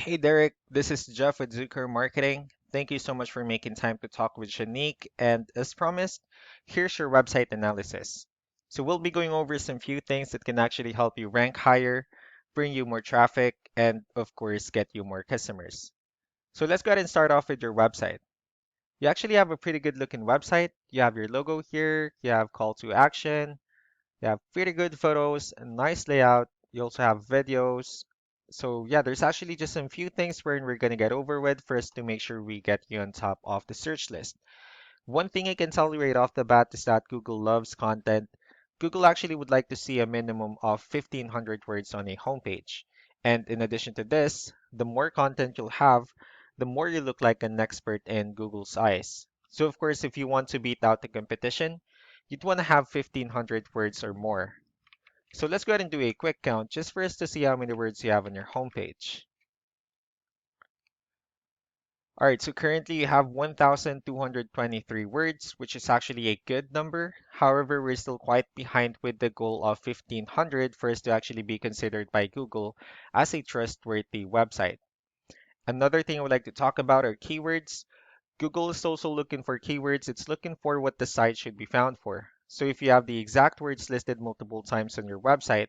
Hey Derek, this is Jeff with Zucker Marketing. Thank you so much for making time to talk with Shanique. And as promised, here's your website analysis. So we'll be going over some few things that can actually help you rank higher, bring you more traffic, and of course, get you more customers. So let's go ahead and start off with your website. You actually have a pretty good looking website. You have your logo here, you have call to action, you have pretty good photos, a nice layout. You also have videos. So yeah, there's actually just some few things we're gonna get over with first to make sure we get you on top of the search list. One thing I can tell you right off the bat is that Google loves content. Google actually would like to see a minimum of 1,500 words on a homepage. And in addition to this, the more content you'll have, the more you look like an expert in Google's eyes. So of course, if you want to beat out the competition, you'd want to have 1,500 words or more. So let's go ahead and do a quick count just for us to see how many words you have on your homepage. All right, so currently you have 1,223 words, which is actually a good number. However, we're still quite behind with the goal of 1,500 for us to actually be considered by Google as a trustworthy website. Another thing I would like to talk about are keywords. Google is also looking for keywords. It's looking for what the site should be found for. So if you have the exact words listed multiple times on your website,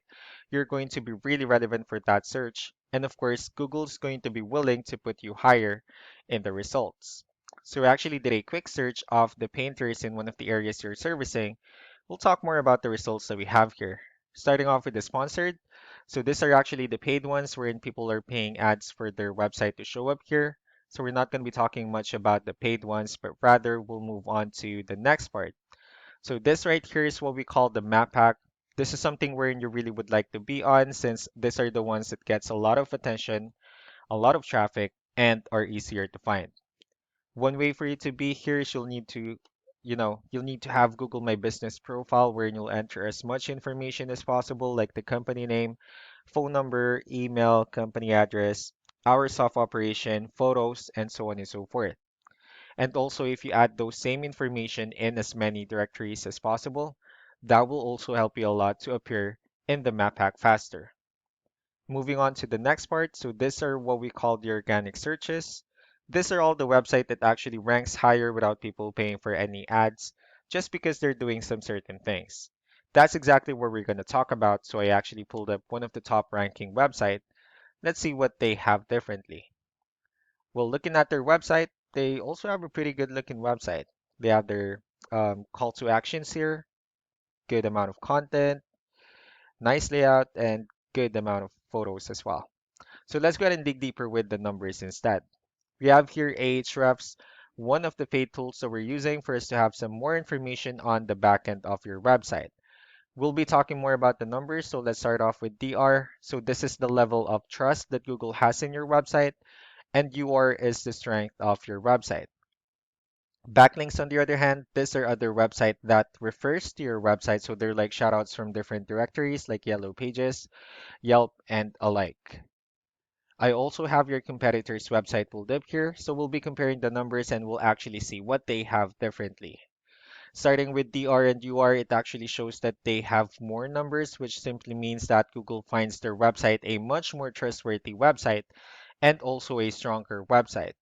you're going to be really relevant for that search. And of course, Google's going to be willing to put you higher in the results. So we actually did a quick search of the painters in one of the areas you're servicing. We'll talk more about the results that we have here. Starting off with the sponsored. So these are actually the paid ones wherein people are paying ads for their website to show up here. So we're not going to be talking much about the paid ones, but rather we'll move on to the next part. So this right here is what we call the map pack. This is something wherein you really would like to be on since these are the ones that gets a lot of attention, a lot of traffic, and are easier to find. One way for you to be here is you'll need to have Google My Business profile where you'll enter as much information as possible, like the company name, phone number, email, company address, hours of operation, photos, and so on and so forth. And also, if you add those same information in as many directories as possible, that will also help you a lot to appear in the map pack faster. Moving on to the next part, so these are what we call the organic searches. These are all the website that actually ranks higher without people paying for any ads, just because they're doing some certain things. That's exactly what we're going to talk about, so I actually pulled up one of the top ranking website. Let's see what they have differently. Well, looking at their website, they also have a pretty good looking website. They have their call to actions here, good amount of content, nice layout, and good amount of photos as well. So let's go ahead and dig deeper with the numbers instead. We have here Ahrefs, one of the paid tools that we're using for us to have some more information on the backend of your website. We'll be talking more about the numbers, so let's start off with DR. So this is the level of trust that Google has in your website, and UR is the strength of your website. Backlinks, on the other hand, these are other website that refers to your website, so they're like shoutouts from different directories like Yellow Pages, Yelp, and alike. I also have your competitor's website pulled up here, so we'll be comparing the numbers and we'll actually see what they have differently. Starting with DR and UR, it actually shows that they have more numbers, which simply means that Google finds their website a much more trustworthy website and also a stronger website.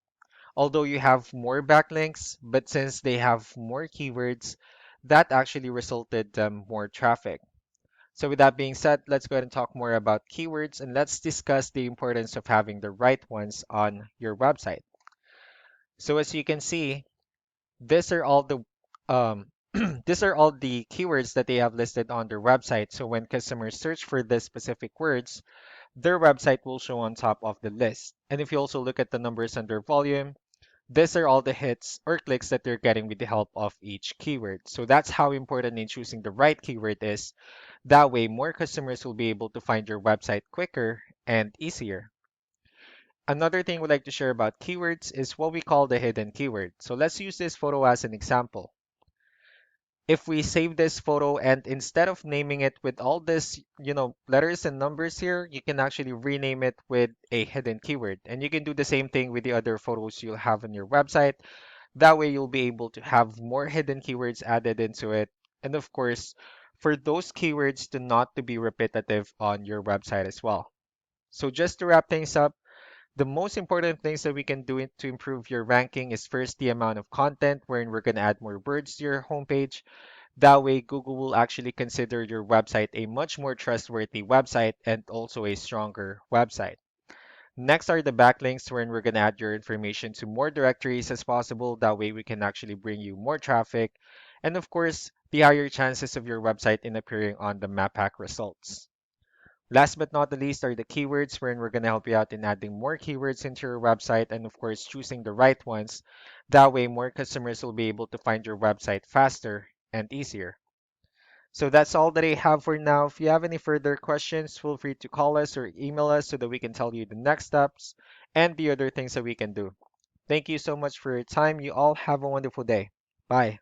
Although you have more backlinks, but since they have more keywords, that actually resulted them more traffic. So with that being said, let's go ahead and talk more about keywords and let's discuss the importance of having the right ones on your website. So as you can see, these are all the um, these are all the keywords that they have listed on their website. So when customers search for these specific words, their website will show on top of the list. And if you also look at the numbers under volume, these are all the hits or clicks that they're getting with the help of each keyword. So that's how important in choosing the right keyword is. That way, more customers will be able to find your website quicker and easier. Another thing we'd like to share about keywords is what we call the hidden keyword. So let's use this photo as an example. If we save this photo and instead of naming it with all this, letters and numbers here, you can actually rename it with a hidden keyword. And you can do the same thing with the other photos you'll have on your website. That way you'll be able to have more hidden keywords added into it. And of course, for those keywords to not to be repetitive on your website as well. So just to wrap things up, The most important things that we can do to improve your ranking is first the amount of content wherein we're going to add more words to your homepage. That way, Google will actually consider your website a much more trustworthy website and also a stronger website. Next are the backlinks wherein we're going to add your information to more directories as possible. That way, we can actually bring you more traffic. And of course, the higher chances of your website in appearing on the map hack results. Last but not the least are the keywords, wherein we're going to help you out in adding more keywords into your website and, of course, choosing the right ones. That way, more customers will be able to find your website faster and easier. So that's all that I have for now. If you have any further questions, feel free to call us or email us so that we can tell you the next steps and the other things that we can do. Thank you so much for your time. You all have a wonderful day. Bye.